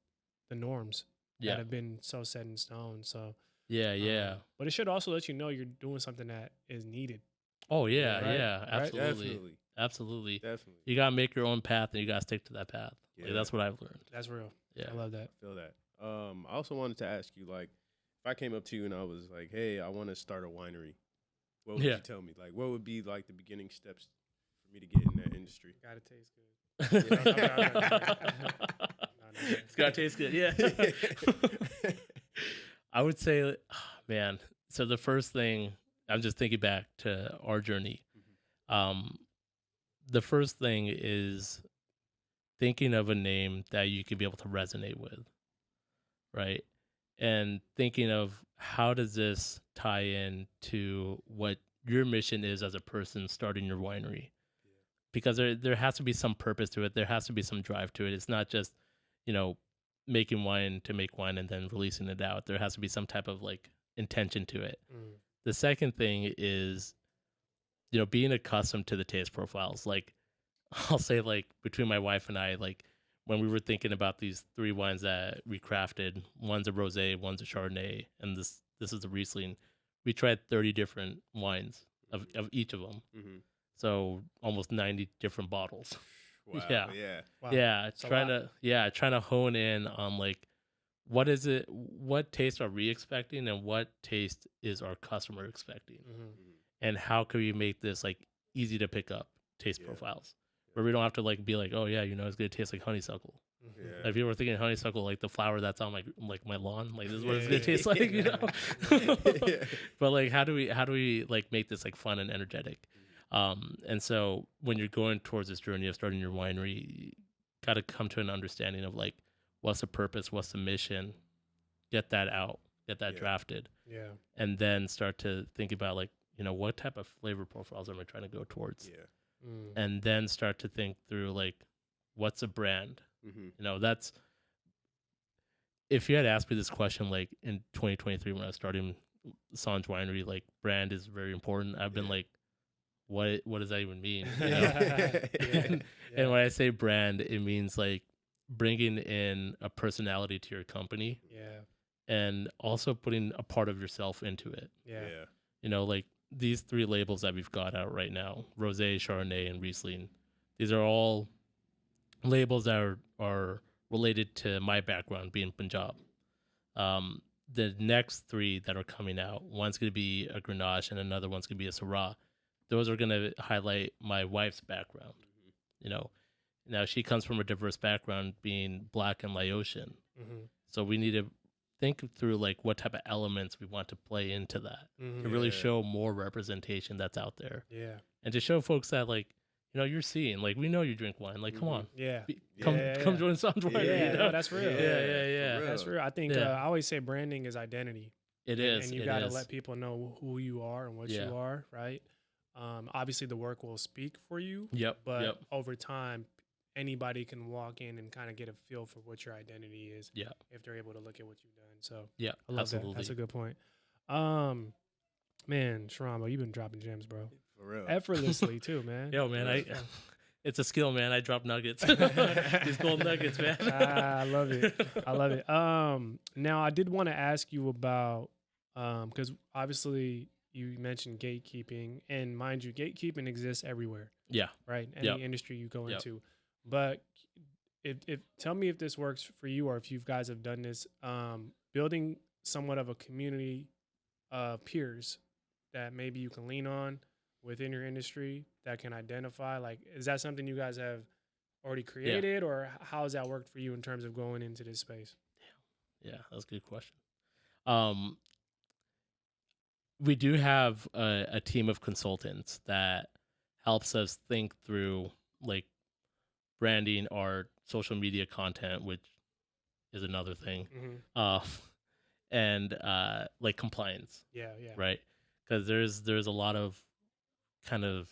the norms that have been so set in stone. So, but it should also let you know you're doing something that is needed. Oh, yeah, right? Yeah, absolutely. Right? Absolutely. Definitely. You got to make your own path and you got to stick to that path. Yeah. Like, that's what I've learned. That's real. Yeah. I love that. I feel that. I also wanted to ask you, like, if I came up to you and I was like, hey, I want to start a winery, what would you tell me? Like, what would be, like, the beginning steps for me to get in that industry? Got to taste good. It's got to taste good, yeah. I would say, man, so the first thing, I'm just thinking back to our journey. The first thing is thinking of a name that you could be able to resonate with, right? And thinking of how does this tie in to what your mission is as a person starting your winery? Because there has to be some purpose to it. There has to be some drive to it. It's not just, making wine to make wine and then releasing it out. There has to be some type of like intention to it. The second thing is, being accustomed to the taste profiles. Like, I'll say, like, between my wife and I, like, when we were thinking about these 3 wines that we crafted, one's a rosé, one's a Chardonnay, and this is a Riesling. We tried 30 different wines of each of them. So almost 90 different bottles. Wow. Wow. Yeah. Trying to hone in on like, what is it? What taste are we expecting, and what taste is our customer expecting, and how can we make this like easy to pick up taste profiles, where we don't have to like be like, oh yeah, it's gonna taste like honeysuckle. Like, if you were thinking honeysuckle, like the flower that's on my lawn, like this is what it's gonna taste like, But like, how do we like make this like fun and energetic? And so when you're going towards this journey of starting your winery, you got to come to an understanding of like, what's the purpose, what's the mission, get that out, get that drafted, and then start to think about like, what type of flavor profiles am I trying to go towards, and then start to think through like, what's a brand. That's, if you had asked me this question like in 2023 when I was starting Saanj Winery, like brand is very important. I've been like, what does that even mean? And when I say brand, it means like bringing in a personality to your company, and also putting a part of yourself into it. Like these 3 labels that we've got out right now, Rosé, Chardonnay, and Riesling, these are all labels that are related to my background being Punjab. The next 3 that are coming out, one's going to be a Grenache and another one's going to be a Syrah. Those are going to highlight my wife's background. Now she comes from a diverse background, being Black and Laotian. So we need to think through like what type of elements we want to play into that to really show more representation that's out there. And to show folks that like, you're seeing, like, we know you drink wine. Like, come on. Come join Saanj Winery. No, that's real. Yeah. That's real. I think I always say branding is identity. It is. And you got to let people know who you are and what you are, right? Obviously, the work will speak for you. But over time, anybody can walk in and kind of get a feel for what your identity is. If they're able to look at what you've done. So I love that. That's a good point. Man, Shahron, you've been dropping gems, bro. For real. Effortlessly too, man. Yo, man, it's a skill, man. I drop nuggets. These gold nuggets, man. I love it. Now I did want to ask you about, because obviously you mentioned gatekeeping, and mind you, gatekeeping exists everywhere. Right. Any industry you go into, but if tell me if this works for you or if you guys have done this, building somewhat of a community of peers that maybe you can lean on within your industry that can identify, like, is that something you guys have already created, or how has that worked for you in terms of going into this space? Yeah, that's a good question. We do have a team of consultants that helps us think through like branding, our social media content, which is another thing, and like compliance. Right, because there's a lot of kind of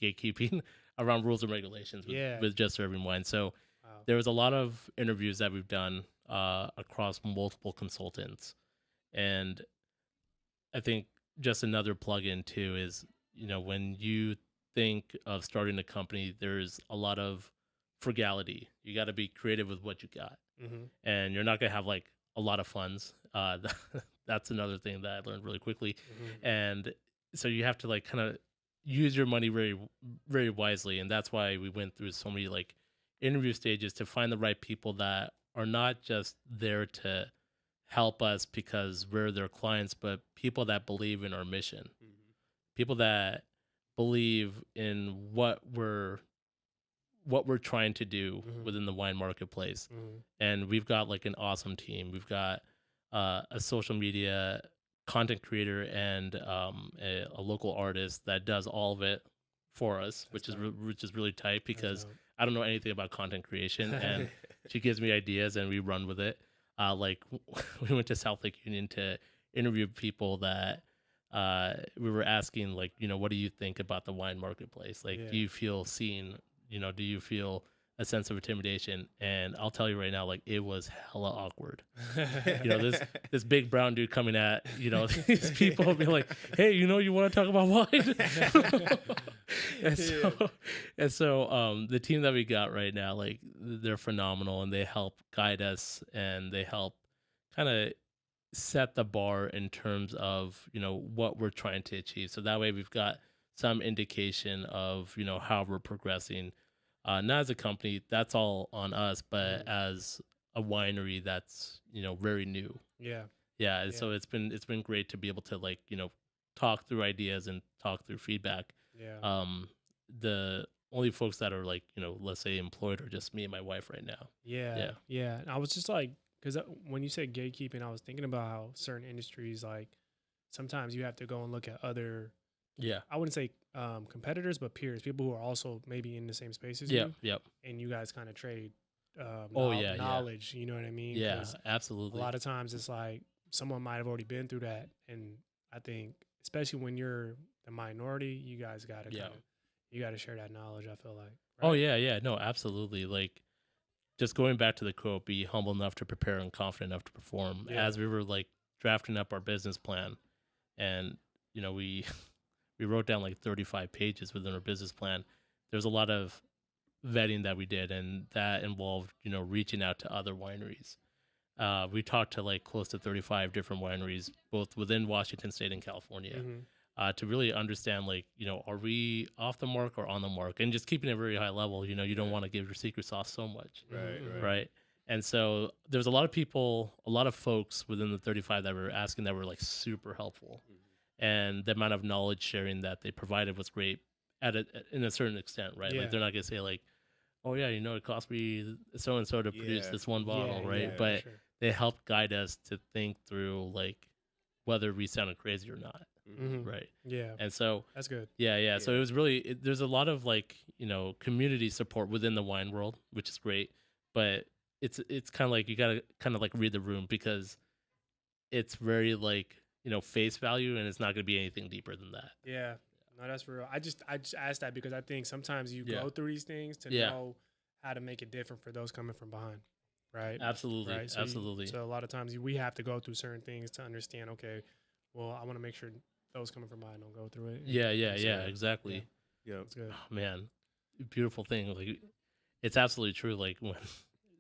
gatekeeping around rules and regulations with just serving wine. So there was a lot of interviews that we've done across multiple consultants, and I think just another plug-in too is, when you think of starting a company, there's a lot of frugality. You got to be creative with what you got, and you're not gonna have like a lot of funds. That's another thing that I learned really quickly, and so you have to like kind of use your money very, very wisely. And that's why we went through so many like interview stages to find the right people that are not just there to help us because we're their clients, but people that believe in our mission, people that believe in what we're trying to do within the wine marketplace. And we've got like an awesome team. We've got a social media content creator and a local artist that does all of it for us, which is really tight because I don't know anything about content creation, and she gives me ideas and we run with it. Like we went to South Lake Union to interview people that we were asking, like, what do you think about the wine marketplace? Like, do you feel seen? Do you feel a sense of intimidation? And I'll tell you right now, like, it was hella awkward. This big brown dude coming at, these people being like, hey, you want to talk about wine? and so the team that we got right now, like, they're phenomenal, and they help guide us, and they help kind of set the bar in terms of, what we're trying to achieve. So that way we've got some indication of, how we're progressing. Not as a company, that's all on us, but as a winery that's, very new. Yeah. So it's been great to be able to, like, talk through ideas and talk through feedback. The only folks that are, like, let's say employed are just me and my wife right now. Yeah. I was just like, because when you said gatekeeping, I was thinking about how certain industries, like, sometimes you have to go and look at other Yeah. I wouldn't say competitors, but peers, people who are also maybe in the same space as Yep. you, Yep. and you guys kind of trade Yeah. knowledge. You know what I mean? Yeah. 'Cause Absolutely. a lot of times it's like someone might have already been through that, and I think especially when you're the minority, you guys got to Yeah. you got to share that knowledge. I feel like. Oh right? yeah. Yeah. No. Absolutely. Like, just going back to the quote, be humble enough to prepare and confident enough to perform. Yeah. As we were like drafting up our business plan, and we we wrote down like 35 pages within our business plan. There's a lot of vetting that we did, and that involved reaching out to other wineries. We talked to like close to 35 different wineries, both within Washington State and California, to really understand like are we off the mark or on the mark, and just keeping it very high level. You don't want to give your secret sauce so much, right? And so there's a lot of people, a lot of folks within the 35 that were asking that were like super helpful, and the amount of knowledge sharing that they provided was great in a certain extent, right? Yeah. Like they're not gonna say like, oh yeah, it cost me so and so to produce this one bottle, Yeah, right? yeah, But sure. they helped guide us to think through like whether we sounded crazy or not, right? Yeah, And so that's good. yeah. So it was really there's a lot of like community support within the wine world, which is great, but it's kind of like you gotta kind of like read the room, because it's very like face value, and it's not gonna be anything deeper than that. Yeah, no, that's real. I just asked that because I think sometimes you Yeah. go through these things to Yeah. know how to make it different for those coming from behind, right? Absolutely, Right. absolutely. So a lot of times we have to go through certain things to understand. Okay, well, I want to make sure those coming from behind don't go through it. Yeah, So, exactly. Yeah. That's good. Oh, man, beautiful thing. Like, it's absolutely true. Like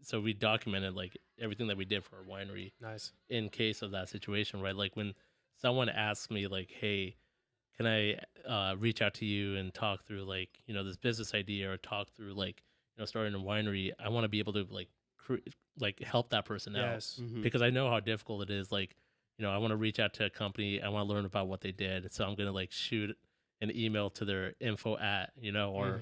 so we documented like everything that we did for our winery Nice. in case of that situation, right? Like when someone asks me like, "Hey, can I reach out to you and talk through like this business idea, or talk through like starting a winery?" I want to be able to like help that person out, Yes. because I know how difficult it is. Like I want to reach out to a company, I want to learn about what they did, so I'm gonna like shoot an email to their info at or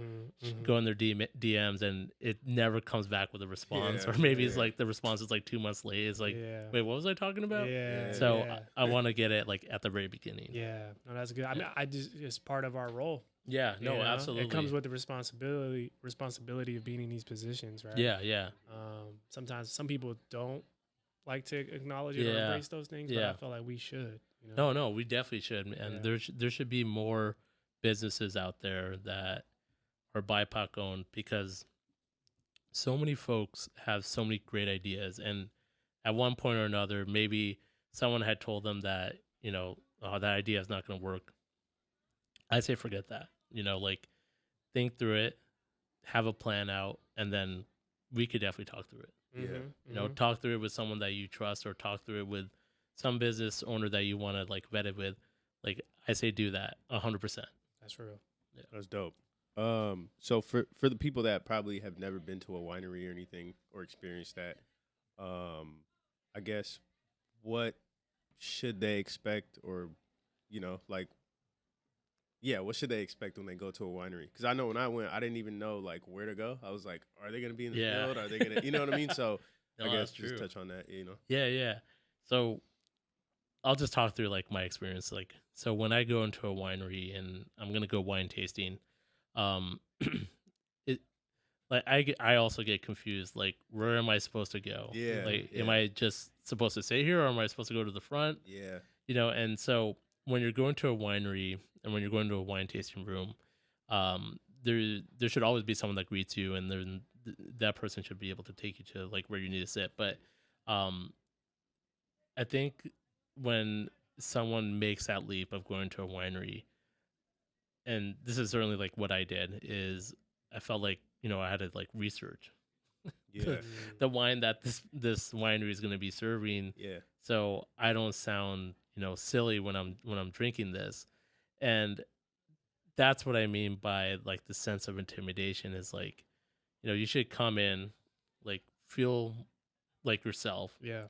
go in their DMs, and it never comes back with a response, or maybe it's like the response is like 2 months late. It's like, wait, what was I talking about? So I want to get it like at the very beginning. Yeah, no, that's good. I mean, it's part of our role. Yeah, no, absolutely. It comes with the responsibility of being in these positions, right? Yeah. Sometimes some people don't like to acknowledge it or embrace those things, but I feel like we should. No, we definitely should, and there should be more businesses out there that are BIPOC owned, because so many folks have so many great ideas, and at one point or another, maybe someone had told them that that idea is not going to work. I say forget that. Like think through it, have a plan out, and then we could definitely talk through it. Talk through it with someone that you trust, or talk through it with some business owner that you want to like vet it with. Like I say, do that 100%. That's real. Yeah. That's dope. So for the people that probably have never been to a winery or anything, or experienced that, I guess what should they expect, or like, yeah, what should they expect when they go to a winery? Because I know when I went, I didn't even know like where to go. I was like, are they gonna be in the field? Are they gonna, you know what I mean? So No, I guess that's just true. touch on that. Yeah. So I'll just talk through like my experience. Like, so when I go into a winery and I'm gonna go wine tasting, it like I also get confused. Like, where am I supposed to go? Yeah. Like, am I just supposed to stay here, or am I supposed to go to the front? Yeah. And so when you're going to a winery and when you're going to a wine tasting room, there should always be someone that greets you, and then that person should be able to take you to like where you need to sit. But I think when someone makes that leap of going to a winery, and this is certainly like what I did, is I felt like I had to like research Yeah. the wine that this winery is going to be serving, Yeah. so I don't sound silly when I'm drinking this. And that's what I mean by like the sense of intimidation, is like you should come in, like feel like yourself, Yeah.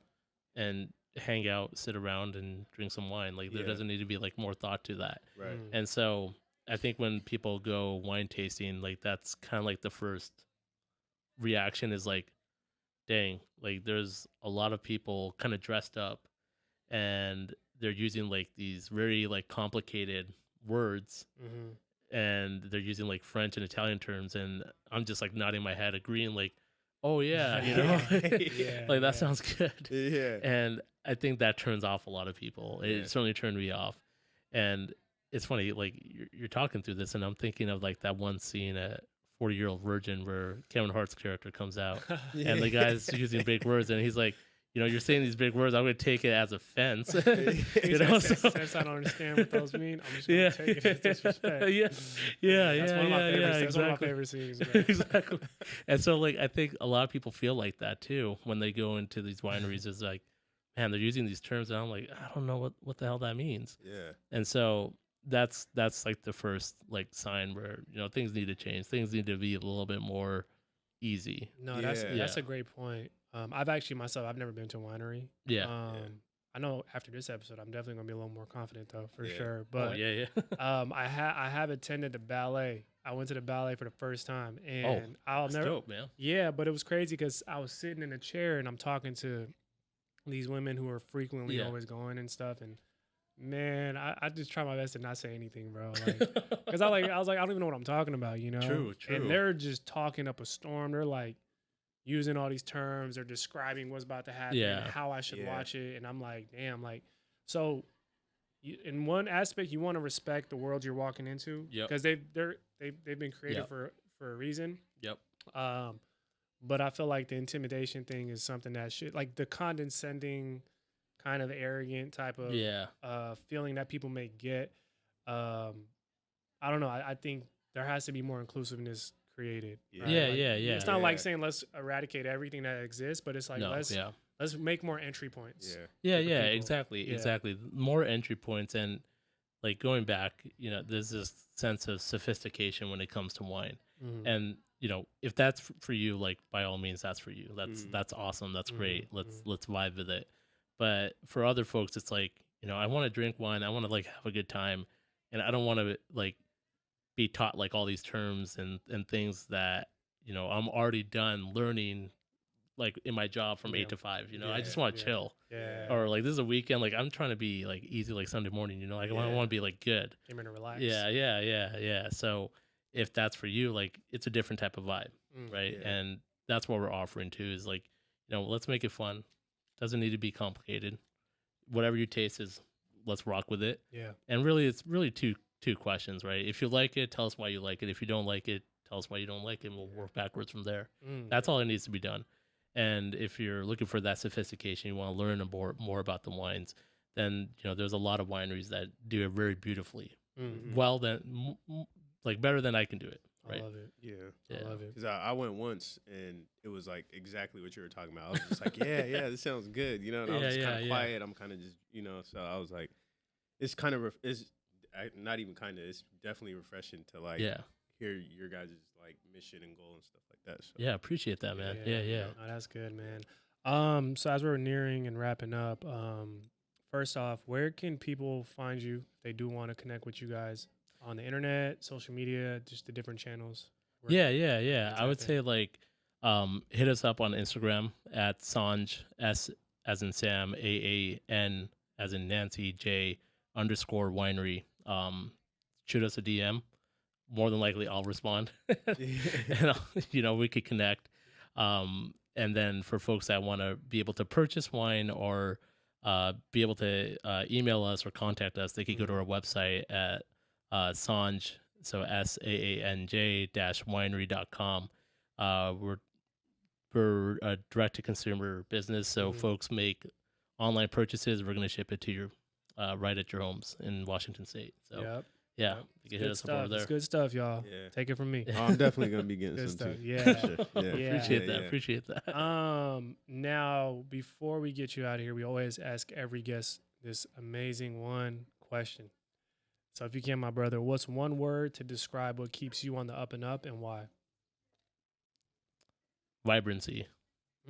and hang out, sit around, and drink some wine. Like there Yeah. doesn't need to be like more thought to that. Right. And so I think when people go wine tasting, like that's kind of like the first reaction is like, dang, like there's a lot of people kind of dressed up, and they're using like these very like complicated words Mm-hmm. and they're using like French and Italian terms, and I'm just like nodding my head, agreeing, like, oh yeah, you know, like that sounds good. Yeah. And I think that turns off a lot of people. It certainly turned me off. And it's funny, like you're talking through this, and I'm thinking of like that one scene at 40-Year-Old Virgin where Kevin Hart's character comes out and the guy's using big words, and he's like, you know, you're saying these big words, I'm going to take it as offense. You know, since I don't understand what those mean, I'm just going to take it as disrespect. That's one of my favorites. That's one of my favorite scenes. Exactly. And so, like, I think a lot of people feel like that too when they go into these wineries. Is like, man, they're using these terms, and I'm like, I don't know what the hell that means. Yeah. And so that's like the first like sign where, you know, things need to change. Things need to be a little bit more easy. No, that's a great point. I've actually myself, I've never been to a winery. I know after this episode, I'm definitely gonna be a little more confident though, for sure. But I have attended the ballet. I went to the ballet for the first time, and I'll never. Dope, man. Yeah, but it was crazy because I was sitting in a chair and I'm talking to these women who are frequently always going and stuff, and man, I just try my best to not say anything, bro. Like, because I was like, I don't even know what I'm talking about, you know. True. And they're just talking up a storm. They're like using all these terms. They're describing what's about to happen, and how I should watch it. And I'm like, damn, like, so in one aspect, you want to respect the world you're walking into, because they've been created for a reason. But I feel like the intimidation thing is something that should, like, the condescending, kind of arrogant type of feeling that people may get. I don't know. I think there has to be more inclusive-ness created. Right? It's not like saying let's eradicate everything that exists, but it's like let's make more entry points. Exactly. More entry points, and like going back, you know, there's this sense of sophistication when it comes to wine, and you know, if that's for you, like by all means, that's for you. That's awesome. That's great. Let's vibe with it. But for other folks, it's like, you know, I want to drink wine. I want to like have a good time, and I don't want to like be taught like all these terms and things that, you know, I'm already done learning like in my job from 8 to 5, you know. I just want to chill. Or like this is a weekend, like I'm trying to be like easy, like Sunday morning, you know, like I want to be like good. I'm going to relax. So if that's for you, like it's a different type of vibe, right? And that's what we're offering too, is like, you know, let's make it fun. Doesn't need to be complicated. Whatever your taste is, let's rock with it. And really, it's really two questions, right? If you like it, tell us why you like it. If you don't like it, tell us why you don't like it, and we'll work backwards from there. That's all that needs to be done. And if you're looking for that sophistication, you want to learn more about the wines, then, you know, there's a lot of wineries that do it very beautifully. Well, then, like better than I can do it. Right. I love it. I love it. Because I went once, and it was like exactly what you were talking about. I was just like, this sounds good, you know. And I was just kind of quiet. I'm kind of just, you know. So I was like, it's kind of it's not even kind of. It's definitely refreshing to like hear your guys' like mission and goal and stuff like that. So. Appreciate that, man. Oh, that's good, man. So as we're nearing and wrapping up, first off, where can people find you if they do want to connect with you guys? On the internet, social media, just the different channels. I would say like hit us up on Instagram at Saanj, S as in Sam, AAN as in Nancy, J _winery. Shoot us a DM. More than likely I'll respond. And you know, we could connect. And then for folks that want to be able to purchase wine or be able to email us or contact us, they could go to our website at Saanj, so SAANJ -winery.com. We're a direct to consumer business, so folks make online purchases. We're going to ship it to your right at your homes in Washington State. So you can hit us up over there. It's good stuff, y'all. Take it from me. Oh, I'm definitely going to be getting some stuff. too. Appreciate that. Now, before we get you out of here, we always ask every guest this amazing one question. So if you can, my brother, what's one word to describe what keeps you on the up and up, and why? Vibrancy.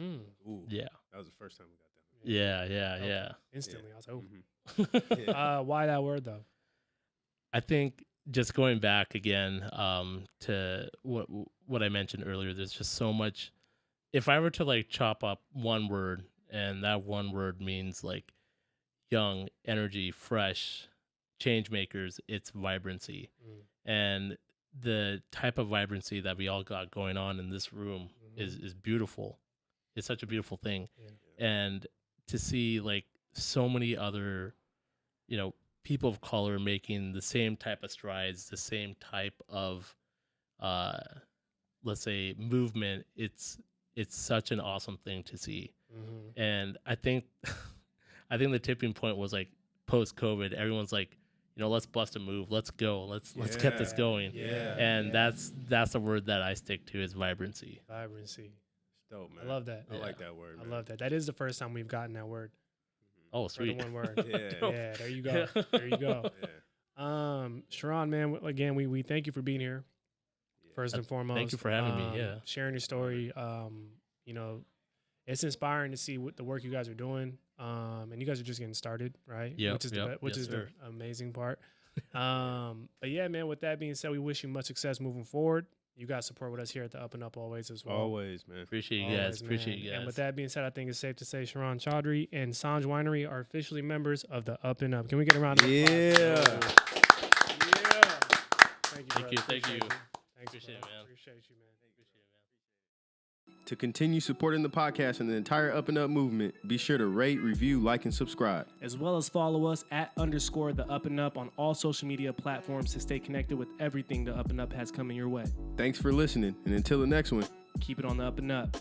Ooh, yeah. That was the first time we got that. Yeah. Instantly, I was like, why that word though? I think just going back again to what I mentioned earlier, there's just so much. If I were to like chop up one word, and that one word means like young, energy, fresh, change makers, it's vibrancy. And the type of vibrancy that we all got going on in this room is beautiful. It's such a beautiful thing. And to see like so many other, you know, people of color making the same type of strides, the same type of, let's say, movement, it's such an awesome thing to see. And I think the tipping point was like post-COVID, everyone's like, you know, let's bust a move, let's go, let's get this going. And that's the word that I stick to is vibrancy. Vibrancy. Dope, man. I love that. I like that word, man. I love that. That is the first time we've gotten that word. Oh, sweet. The one word. Yeah, there you go. There you go. Shahron, man, again, we thank you for being here. First and foremost. Thank you for having me. Sharing your story. You know, it's inspiring to see what the work you guys are doing. And you guys are just getting started, right? Yeah. Which is the amazing part. But yeah, man, with that being said, we wish you much success moving forward. You guys support with us here at the UpNUp always as well. Always, man. Appreciate you guys. And with that being said, I think it's safe to say Shahron Chaudhry and Saanj Winery are officially members of the UpNUp. Can we get a round of applause? Thank you. Thank you. Appreciate it, man. Appreciate you, man. To continue supporting the podcast and the entire UpNUp movement, be sure to rate, review, like, and subscribe. As well as follow us at _ the UpNUp on all social media platforms to stay connected with everything the UpNUp has coming your way. Thanks for listening, and until the next one, keep it on the UpNUp.